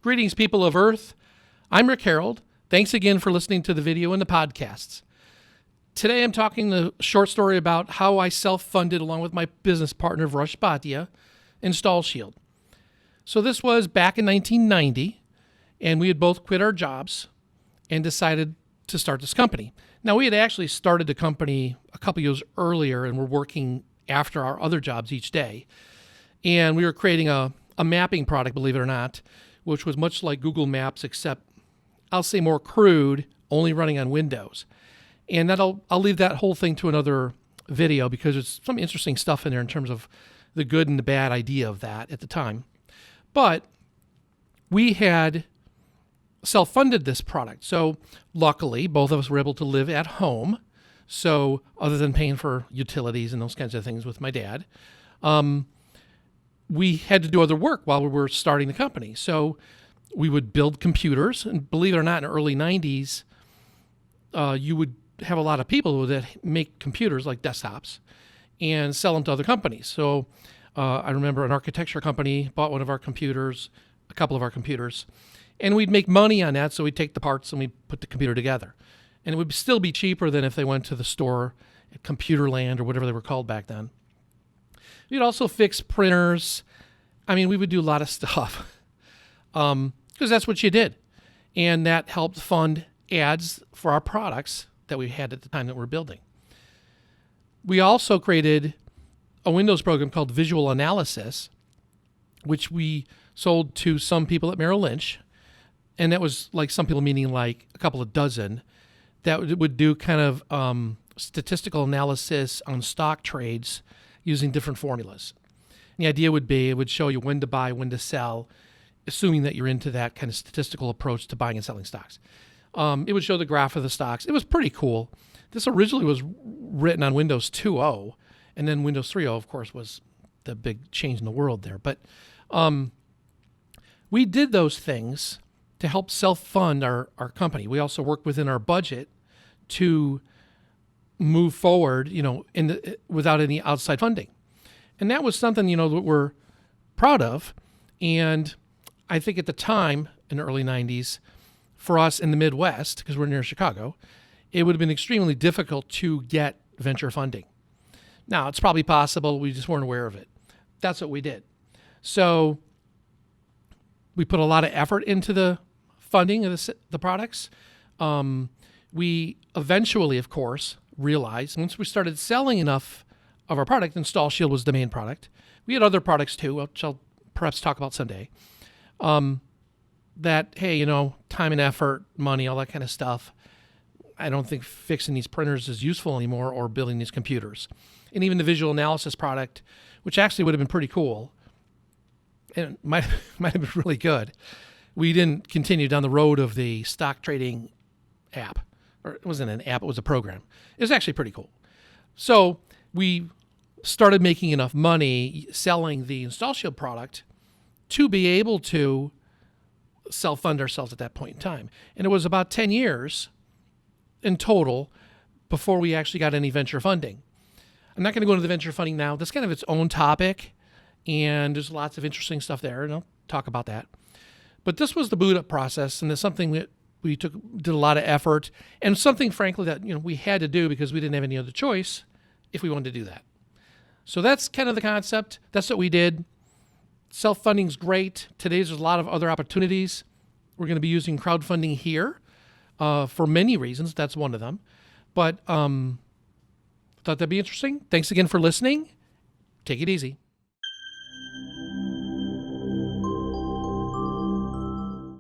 Greetings, people of Earth. I'm Rick Harold. Thanks again for listening to the video and the podcasts. Today I'm talking the short story about how I self-funded, along with my business partner Vrash Bhatia, InstallShield. So this was back in 1990, and we had both quit our jobs and decided to start this company. Now, we had actually started the company a couple years earlier and were working after our other jobs each day. And we were creating a mapping product, believe it or not, which was much like Google Maps, except I'll say more crude, only running on Windows. And I'll leave that whole thing to another video because there's some interesting stuff in there in terms of the good and the bad idea of that at the time. But we had self-funded this product. So luckily, both of us were able to live at home. So other than paying for utilities and those kinds of things with my dad, we had to do other work while we were starting the company. So we would build computers, and believe it or not, in the early 90s, you would have a lot of people that make computers like desktops and sell them to other companies. So I remember an architecture company bought one of our computers, a couple of our computers, and we'd make money on that. So we'd take the parts and we'd put the computer together. And it would still be cheaper than if they went to the store at Computerland or whatever they were called back then. We'd also fix printers. I mean, we would do a lot of stuff because that's what you did. And that helped fund ads for our products that we had at the time that we were building. We also created a Windows program called Visual Analysis, which we sold to some people at Merrill Lynch. And that was like some people, meaning like a couple of dozen, that would do kind of statistical analysis on stock trades using different formulas. And the idea would be it would show you when to buy, when to sell, assuming that you're into that kind of statistical approach to buying and selling stocks. It would show the graph of the stocks. It was pretty cool. This originally was written on Windows 2.0, and then Windows 3.0, of course, was the big change in the world there. But we did those things to help self-fund our company. We also worked within our budget to move forward, without any outside funding. And that was something, that we're proud of. And I think at the time, in the early 90s, for us in the Midwest, because we're near Chicago, it would have been extremely difficult to get venture funding. Now, it's probably possible, we just weren't aware of it. That's what we did. So we put a lot of effort into the funding of the products. We eventually, of course, realized once we started selling enough of our product, InstallShield was the main product. We had other products too, which I'll perhaps talk about someday. That, hey, time and effort, money, all that kind of stuff. I don't think fixing these printers is useful anymore, or building these computers. And even the visual analysis product, which actually would have been pretty cool, and might have been really good. We didn't continue down the road of the stock trading app. Or it wasn't an app, it was a program. It was actually pretty cool. So we started making enough money selling the InstallShield product to be able to self-fund ourselves at that point in time. And it was about 10 years in total before we actually got any venture funding. I'm not going to go into the venture funding now. That's kind of its own topic, and there's lots of interesting stuff there, and I'll talk about that. But this was the boot up process, and it's something that we did a lot of effort, and something, frankly, that we had to do because we didn't have any other choice if we wanted to do that. So that's kind of the concept. That's what we did. Self-funding's great. Today, there's a lot of other opportunities. We're going to be using crowdfunding here for many reasons. That's one of them. But thought that'd be interesting. Thanks again for listening. Take it easy.